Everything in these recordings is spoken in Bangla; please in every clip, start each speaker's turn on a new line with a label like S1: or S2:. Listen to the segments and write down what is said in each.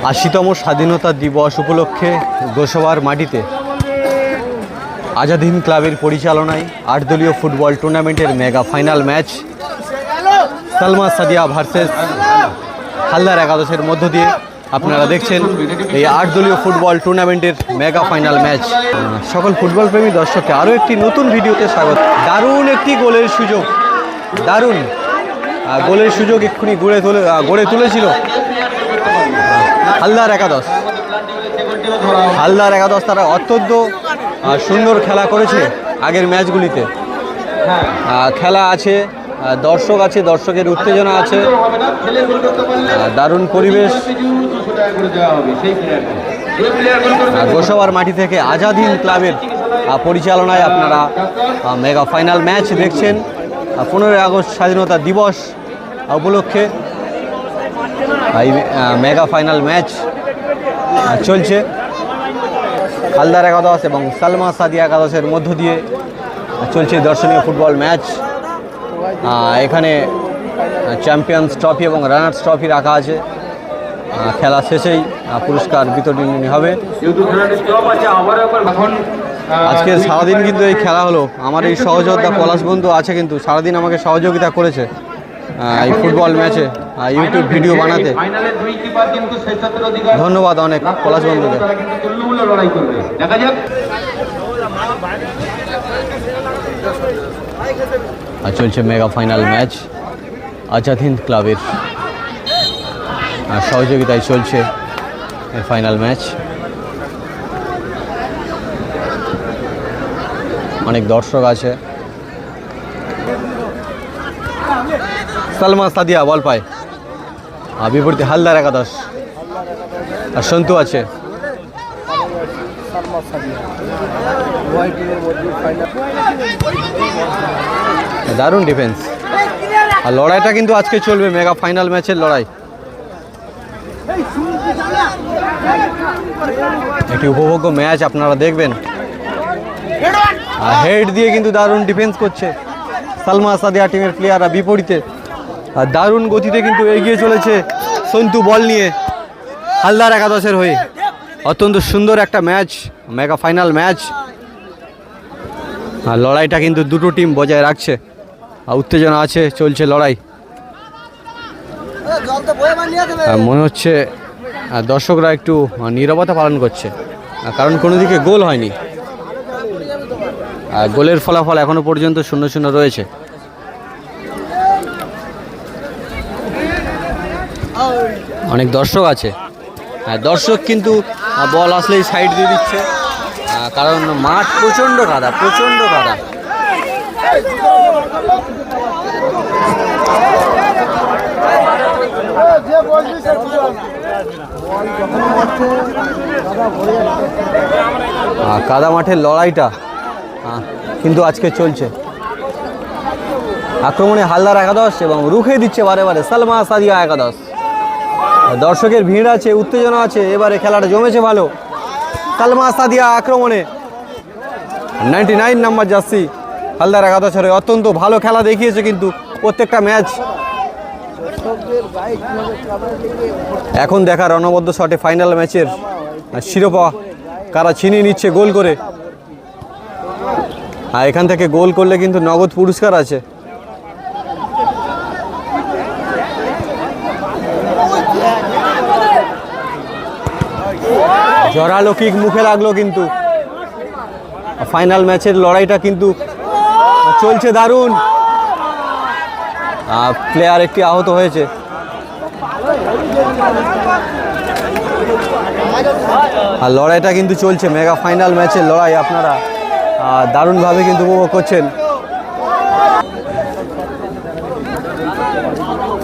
S1: 80তম স্বাধীনতা দিবস উপলক্ষে গোসাবার মাটিতে আজাদ হিন্দ ক্লাবের পরিচালনায় 8 দলীয় ফুটবল টুর্নামেন্টের mega final match Salma Sadia versus Haldar একাদশের মধ্য দিয়ে আপনারা দেখছেন এই 8 দলীয় ফুটবল টুর্নামেন্টের মেগা ফাইনাল ম্যাচ। সকল ফুটবল প্রেমী দর্শককে আরও একটি নতুন ভিডিওতে স্বাগত। দারুণ একটি গোলের সুযোগ, দারুণ গোলের সুযোগ এক্ষুনি গড়ে তুলেছিল হালদার একাদশ। তারা অত্যন্ত সুন্দর খেলা করেছে আগের ম্যাচগুলিতে। খেলা আছে, দর্শক আছে, দর্শকের উত্তেজনা আছে, দারুণ পরিবেশ। গোসাবার মাটি থেকে আজাদ হিন্দ ক্লাবের পরিচালনায় আপনারা মেগা ফাইনাল ম্যাচ দেখছেন। 15 আগস্ট স্বাধীনতা দিবস উপলক্ষে এই মেগা ফাইনাল ম্যাচ চলছে হালদার একাদশ এবং সালমা সাদিয়া একাদশের মধ্য দিয়ে চলছে দর্শনীয় ফুটবল ম্যাচ। এখানে চ্যাম্পিয়ন্স ট্রফি এবং রানার্স ট্রফি রাখা আছে। খেলা শেষেই পুরস্কার বিতরণী হবে। আজকে সারাদিন কিন্তু এই খেলা হলো। আমার এই সহযোদ্ধা পলাশ বন্ধু আছে, কিন্তু সারাদিন আমাকে সহযোগিতা করেছে এই ফুটবল ম্যাচে ইউটিউব ভিডিও বানাতে। ধন্যবাদ অনেক পলাশ বন্ধুকে। আর চলছে mega final match Azad Hind ক্লাবের সহযোগিতায় চলছে এই ফাইনাল ম্যাচ। অনেক দর্শক আছে। সালমা সাদিয়া বল পায়, বিপরীতে হালদার একাদশ আর সন্তু আছে। দারুণ ডিফেন্স আর লড়াইটা কিন্তু আজকে চলবে, মেগা ফাইনাল ম্যাচের লড়াই। একটি উপভোগ্য ম্যাচ আপনারা দেখবেন। হেড দিয়ে কিন্তু দারুণ ডিফেন্স করছে সালমা সাদিয়া টিমের প্লেয়াররা বিপরীতে। আর দারুণ গতিতে কিন্তু এগিয়ে চলেছে সন্তু বল নিয়ে হালদার একাদশের হয়ে। অত্যন্ত সুন্দর একটা ম্যাচ, মেগা ফাইনাল ম্যাচ। আর লড়াইটা কিন্তু দুটো টিম বজায় রাখছে, উত্তেজনা আছে, চলছে লড়াই। মনে হচ্ছে দর্শকরা একটু নীরবতা পালন করছে, কারণ কোনো দিকে গোল হয়নি। গোলের ফলাফল এখনো পর্যন্ত 0-0 রয়েছে। অনেক দর্শক আছে। দর্শক কিন্তু বল আসলেই সাইড দিয়ে দিচ্ছে, কারণ মাঠ প্রচণ্ড কাদা। কাদা মাঠের লড়াইটা কিন্তু আজকে চলছে। আক্রমণে হালদার একাদশ এবং রুখে দিচ্ছে বারে বারে সালমা সাদিয়া একাদশ। দর্শকের ভিড় আছে, উত্তেজনা আছে, এবারে খেলাটা জমেছে ভালো। সালমা সাদিয়া আক্রমণে 99 নাম্বার জার্সি হালদার একাদশের অত্যন্ত ভালো খেলা দেখিয়েছে কিন্তু প্রত্যেকটা ম্যাচ। এখন দেখার অনবদ্য শটে ফাইনাল ম্যাচের শিরোপা কারা ছিনিয়ে নিচ্ছে গোল করে। আর এখান থেকে গোল করলে কিন্তু নগদ পুরস্কার আছে। জোরালো কিক মুখে লাগলো, কিন্তু ফাইনাল ম্যাচের লড়াইটা কিন্তু চলছে দারুণ। প্লেয়ার একটি আহত হয়েছে। আর লড়াইটা কিন্তু চলছে, মেগা ফাইনাল ম্যাচের লড়াই আপনারা দারুণভাবে কিন্তু উপভোগ করছেন।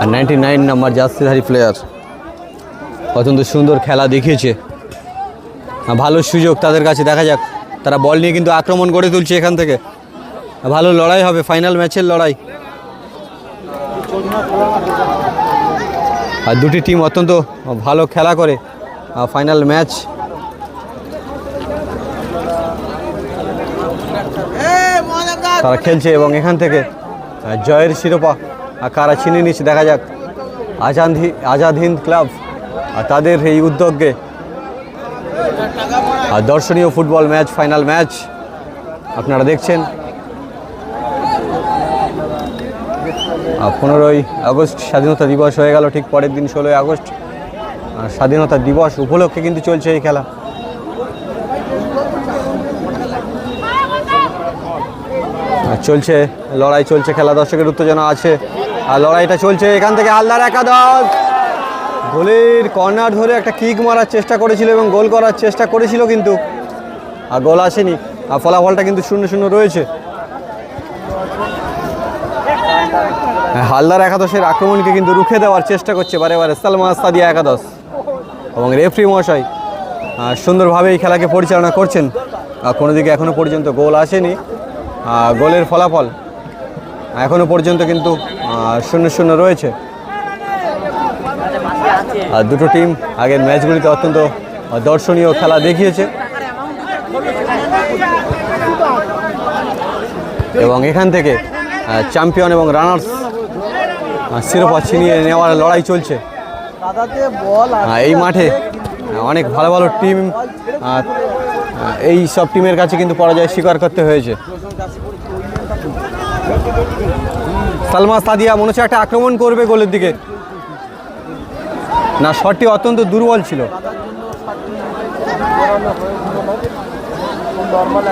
S1: আর 99 নাম্বার জার্সিধারী প্লেয়ার অত্যন্ত সুন্দর খেলা দেখিয়েছে। ভালো সুযোগ তাদের কাছে, দেখা যাক। তারা বল নিয়ে কিন্তু আক্রমণ গড়ে তুলছে। এখান থেকে ভালো লড়াই হবে, ফাইনাল ম্যাচের লড়াই। আর দুটি টিম অত্যন্ত ভালো খেলা করে ফাইনাল ম্যাচ। তারা খেলছে এবং এখান থেকে জয়ের শিরোপা কারা ছিনিয়ে নিচ্ছে দেখা যাক। আজাদ হিন্দ ক্লাব আর তাদের এই উদ্যোগে দর্শনীয় ফুটবল ম্যাচ, ফাইনাল ম্যাচ আপনারা দেখছেন। 15ই আগস্ট স্বাধীনতা দিবস হয়ে গেল, ঠিক পরের দিন 16ই আগস্ট স্বাধীনতা দিবস উপলক্ষে কিন্তু চলছে এই খেলা। চলছে লড়াই, চলছে খেলা, দর্শকের উত্তেজনা আছে আর লড়াইটা চলছে। এখান থেকে হালদার একাদশ গোলের কর্নার ধরে একটা কিক মারার চেষ্টা করেছিল এবং গোল করার চেষ্টা করেছিল, কিন্তু গোল আসেনি। আর ফলাফলটা কিন্তু 0-0 রয়েছে। হালদার একাদশের আক্রমণকে কিন্তু রুখে দেওয়ার চেষ্টা করছে বারে বারে সালমা সাদিয়া একাদশ, এবং রেফারি মশাই সুন্দরভাবে এই খেলাকে পরিচালনা করছেন। কোনো দিকে এখনও পর্যন্ত গোল আসেনি। গোলের ফলাফল এখনও পর্যন্ত কিন্তু 0-0 রয়েছে। আর দুটো টিম আগের ম্যাচগুলিতে অত্যন্ত দর্শনীয় খেলা দেখিয়েছে এবং এখান থেকে চ্যাম্পিয়ন এবং রানার্স শিরোপা ছিনিয়ে নেওয়ার লড়াই চলছে। এই মাঠে অনেক ভালো ভালো টিম, এই সব টিমের কাছে কিন্তু পরাজয় স্বীকার করতে হয়েছে। সালমা সাদিয়া মনে হচ্ছে একটা আক্রমণ করবে গোলের দিকে, না শটটি অত্যন্ত দুর্বল ছিল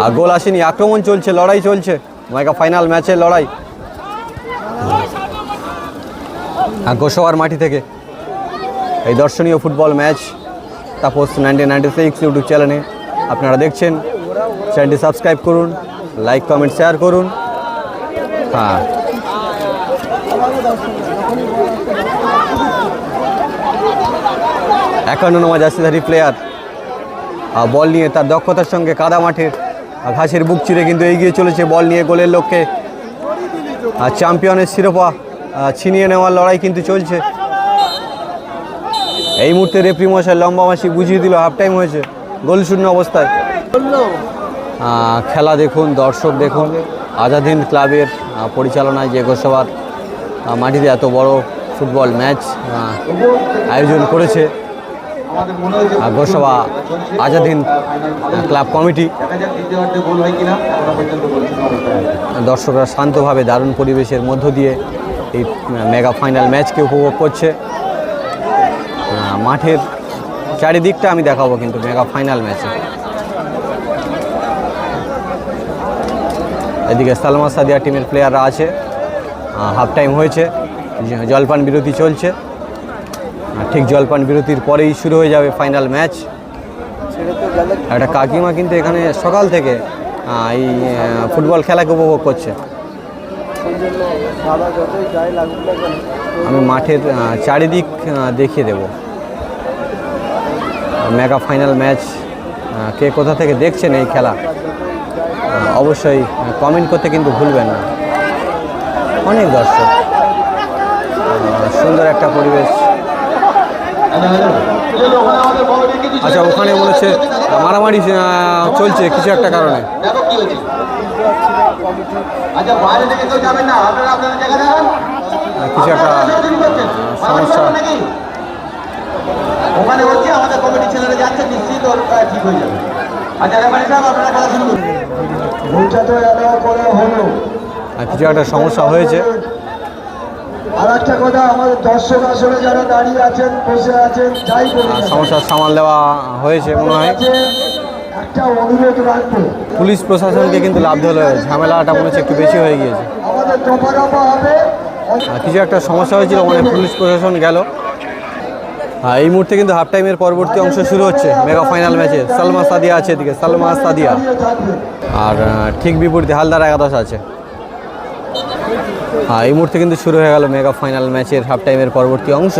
S1: আর গোল আসেনি। আক্রমণ চলছে, লড়াই চলছে, মেগা ফাইনাল ম্যাচের লড়াই। গোসাবার মাটি থেকে এই দর্শনীয় ফুটবল ম্যাচ তাপস 1996 ইউটিউব চ্যানেলে আপনারা দেখছেন। চ্যানেলটি সাবস্ক্রাইব করুন, লাইক কমেন্ট শেয়ার করুন। হ্যাঁ, 51 নম্বর জার্সিধারী প্লেয়ার বল নিয়ে তার দক্ষতার সঙ্গে কাদা মাঠের ঘাসের বুক চিরে কিন্তু এগিয়ে চলেছে বল নিয়ে গোলের লক্ষ্যে। চ্যাম্পিয়নের শিরোপা ছিনিয়ে নেওয়ার লড়াই কিন্তু চলছে। এই মুহূর্তে রেফারি মশাই লম্বা মাসি বুঝিয়ে দিল হাফ টাইম হয়েছে, গোল শূন্য অবস্থায়। খেলা দেখুন, দর্শক দেখুন। আজাদিন ক্লাবের পরিচালনায় যে গোসাবার মাটিতে এত বড় ফুটবল ম্যাচ আয়োজন করেছে গোসাবা আজাদিন ক্লাব কমিটি, দর্শকরা শান্তভাবে দারুণ পরিবেশের মধ্য দিয়ে এই মেগা ফাইনাল ম্যাচকে উপভোগ করছে। মাঠের চারিদিকটা আমি দেখাবো কিন্তু মেগা ফাইনাল ম্যাচে। এদিকে সালমা সাদিয়া টিমের প্লেয়াররা আছে, হাফ টাইম হয়েছে, জলপান বিরতি চলছে। ঠিক জলপান বিরতির পরেই শুরু হয়ে যাবে ফাইনাল ম্যাচ। একটা কাকিমা কিন্তু এখানে সকাল থেকে এই ফুটবল খেলাকে উপভোগ করছে। আমি মাঠের চারিদিক দেখিয়ে দেব। মেগা ফাইনাল ম্যাচ কে কোথা থেকে দেখছেন এই খেলা অবশ্যই কমেন্ট করতে কিন্তু ভুলবেন না। অনেক দর্শক, সুন্দর একটা পরিবেশ। আচ্ছা, ওখানে মনে হচ্ছে মারামারি চলছে কিছু একটা কারণে। কিছু একটা সমস্যা ওখানে হচ্ছে, আমাদের কমিটি ছেলেরা যাচ্ছে, নিশ্চিত ঠিক হয়ে যাবে। আচ্ছা রেফারি সাহেব, আপনারা খেলা শুরু করুন। কিছু একটা সমস্যা হয়েছে।
S2: আর একটা কথা, আমাদের দর্শক আসলে যারা দাঁড়িয়ে আছেন, বসে আছেন, যাই বলে
S1: সমস্যার সামাল দেওয়া হয়েছে মনে হয়।
S2: একটা অনুরোধ রাখবো,
S1: পুলিশ প্রশাসনকে কিন্তু লাভ হলো, ঝামেলাটা মনে হচ্ছে একটু বেশি হয়ে গিয়েছে।
S2: আমাদের দফা দফা হবে।
S1: কিছু একটা সমস্যা হয়েছিল, মানে পুলিশ প্রশাসন গেল। এই মুহূর্তে কিন্তু হাফ টাইমের পরবর্তী অংশ শুরু হচ্ছে মেগা ফাইনাল ম্যাচে। সালমা সাদিয়া আছে এদিকে, সালমা সাদিয়া, আর ঠিক বিপরীতে হালদার একাদশ আছে। এই মুহূর্তে কিন্তু শুরু হয়ে গেল মেগা ফাইনাল ম্যাচের হাফ টাইমের পরবর্তী অংশ।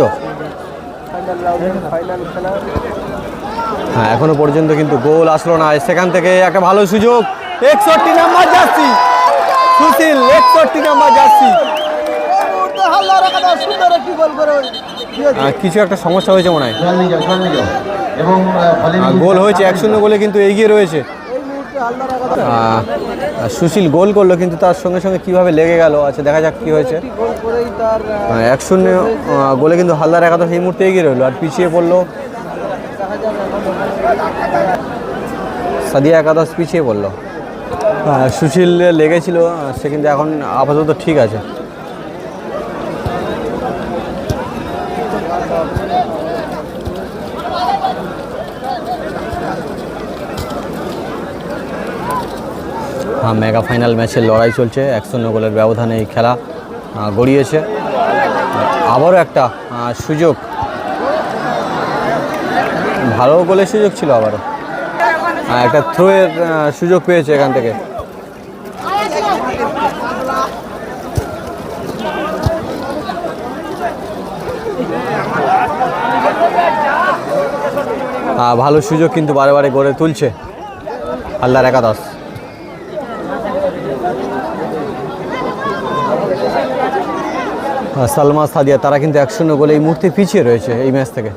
S1: হ্যাঁ, এখনো পর্যন্ত কিন্তু গোল আসলো না। সেখান থেকে একটা ভালো সুযোগ, 61 নাম্বার জার্সি সুশীল, 61 নাম্বার জার্সি। কিছু একটা সমস্যা হয়েছে মনে হয়, গোল হয়েছে 1-0 গোলে কিন্তু এগিয়ে রয়েছে সুশীল গোল করলো, কিন্তু তার সঙ্গে সঙ্গে কীভাবে লেগে গেল, আচ্ছা দেখা যাক কী হয়েছে। 1-0 গোলে কিন্তু হালদার একাদশ এই মুহূর্তে এগিয়ে রইলো, আর পিছিয়ে পড়লো সাদিয়া একাদশ, পিছিয়ে পড়লো। সুশীল লেগেছিল, সে কিন্তু এখন আপাতত ঠিক আছে। মেগা ফাইনাল ম্যাচের লড়াই চলছে, 1-0 গোলের ব্যবধানে এই খেলা গড়িয়েছে। আবারও একটা সুযোগ, ভালো গোলের সুযোগ ছিল, আবারও একটা থ্রোয়ের সুযোগ পেয়েছে এখান থেকে। ভালো সুযোগ কিন্তু বারে বারে গড়ে তুলছে হালদার একাদশ। সালমা সাদিয়া তারা কিন্তু 1-0 গোলে এই মুহূর্তে পিছিয়ে রয়েছে এই ম্যাচ থেকে।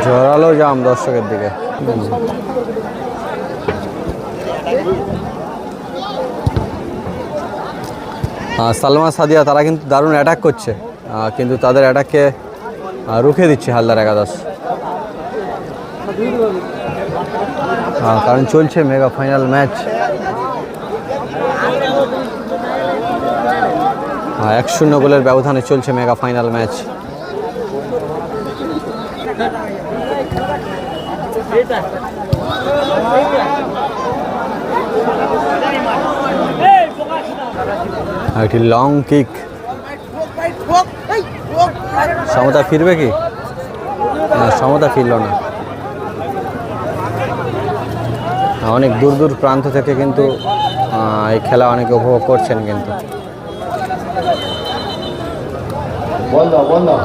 S1: জোরালো জাম দর্শকের দিকে। সালমা সাদিয়া তারা কিন্তু দারুণ অ্যাটাক করছে, কিন্তু তাদের অ্যাটাককে রুখে দিচ্ছে হালদার একাদশ, কারণ চলছে মেগা ফাইনাল ম্যাচ। 1-0 গোলের ব্যবধানে চলছে মেগা ফাইনাল ম্যাচ। একটি লং কিক, সমতা ফিরবে কি? সমতা ফিরল না। অনেক দূর দূর প্রান্ত থেকে কিন্তু এই খেলা অনেকে উপভোগ করছেন, কিন্তু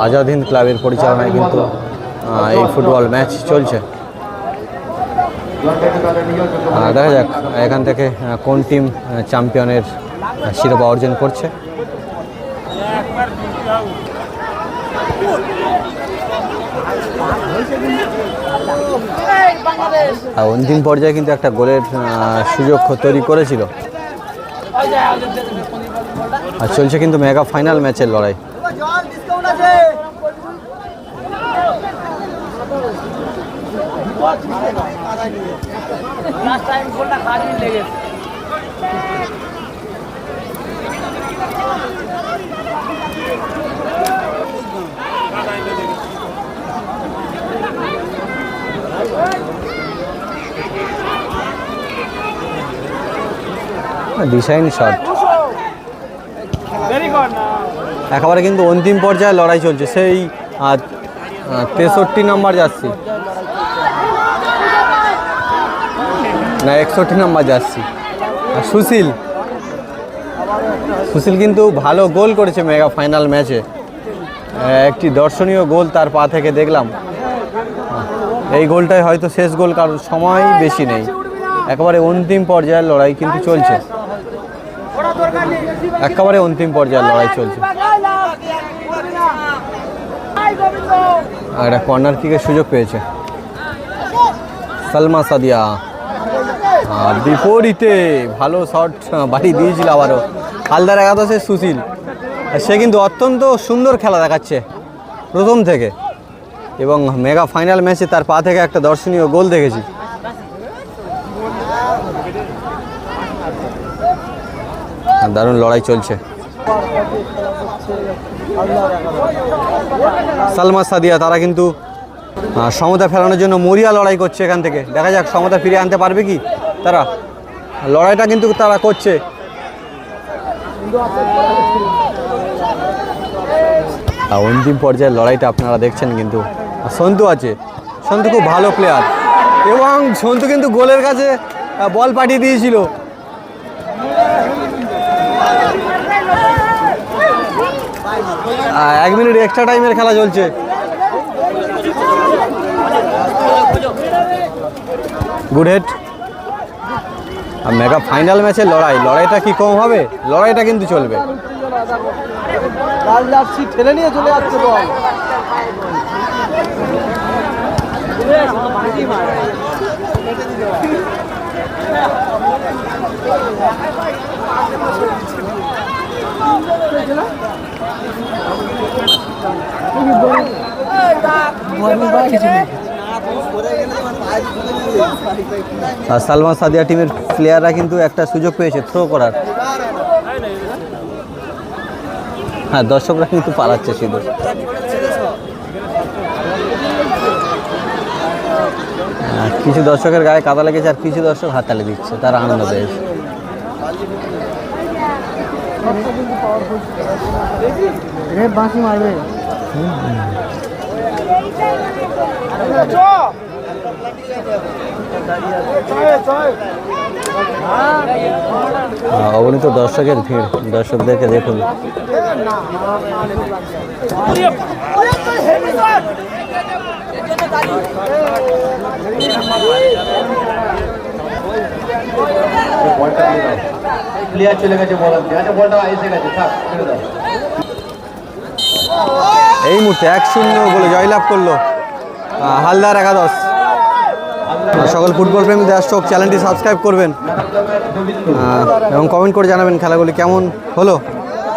S1: আজাদ হিন্দ ক্লাবের পরিচালনায় কিন্তু এই ফুটবল ম্যাচ চলছে। দেখা যাক এখান থেকে কোন টিম চ্যাম্পিয়নের শিরোপা অর্জন করছে। অন্তিম পর্যায়ে কিন্তু একটা গোলের সুযোগ তৈরি করেছিল। আর চলছে কিন্তু মেগা ফাইনাল ম্যাচের লড়াই। ডিসাইন শট, একেবারে কিন্তু অন্তিম পর্যায়ে লড়াই চলছে। সেই 63 নম্বর জার্সি না 61 নম্বর জার্সি সুশীল কিন্তু ভালো গোল করেছে মেগা ফাইনাল ম্যাচে। একটি দর্শনীয় গোল তার পা থেকে দেখলাম। এই গোলটাই হয়তো শেষ গোল, কারণ সময় বেশি নেই, একেবারে অন্তিম পর্যায়ের লড়াই কিন্তু চলছে। একেবারে অন্তিম পর্যায়ের লড়াই চলছে। একটা কর্নার কিকের সুযোগ পেয়েছে সালমা সাদিয়া, বিপরীতে ভালো শট বাড়ি দিয়েছিল আবারও হালদার একাদশের সুশীল। সে কিন্তু অত্যন্ত সুন্দর খেলা দেখাচ্ছে প্রথম থেকে, এবং মেগা ফাইনাল ম্যাচে তার পা থেকে একটা দর্শনীয় গোল দেখেছি। দারুণ লড়াই চলছে। সালমা সাদিয়া তারা কিন্তু সমতা ফেরানোর জন্য মরিয়া লড়াই করছে এখান থেকে। দেখা যাক সমতা ফিরিয়ে আনতে পারবে কি তারা। লড়াইটা কিন্তু তারা করছে। অন্তিম পর্যায়ের লড়াইটা আপনারা দেখছেন, কিন্তু সন্তু আছে। সন্তু খুব ভালো প্লেয়ার, এবং সন্তু কিন্তু গোলের কাছে বল পাঠিয়ে দিয়েছিল। 1 মিনিট এক্সট্রা টাইমের খেলা চলছে। Good head. আর মেগা ফাইনাল ম্যাচের লড়াইটা কি কম হবে? লড়াইটা কিন্তু চলবে।
S2: ঠেলে নিয়ে চলে যাচ্ছে বল।
S1: আর সালমান সাদিয়া টিমের প্লেয়াররা কিন্তু একটা সুযোগ পেয়েছে থ্রো করার। হ্যাঁ, দর্শকরা কিন্তু পালাচ্ছে শুধু। কিছু দর্শকের গায়ে কাদা লেগেছে আর কিছু দর্শক হাততালি দিচ্ছে, তারা আনন্দ পেয়েছে।
S2: বাঁশি মারবে।
S1: অগণিত দর্শকের ভিড়, দর্শকদেরকে দেখুন।
S2: প্লেয়ার চলে গেছে, বলটা এসে গেছে, থাক ছেড়ে দাও।
S1: এই মুহূর্তে 1-0 গোলে জয়লাভ করলো হালদার একাদশ। সকল ফুটবল প্রেমী দর্শক চ্যানেলটি সাবস্ক্রাইব করবেন এবং কমেন্ট করে জানাবেন খেলাগুলি কেমন হলো।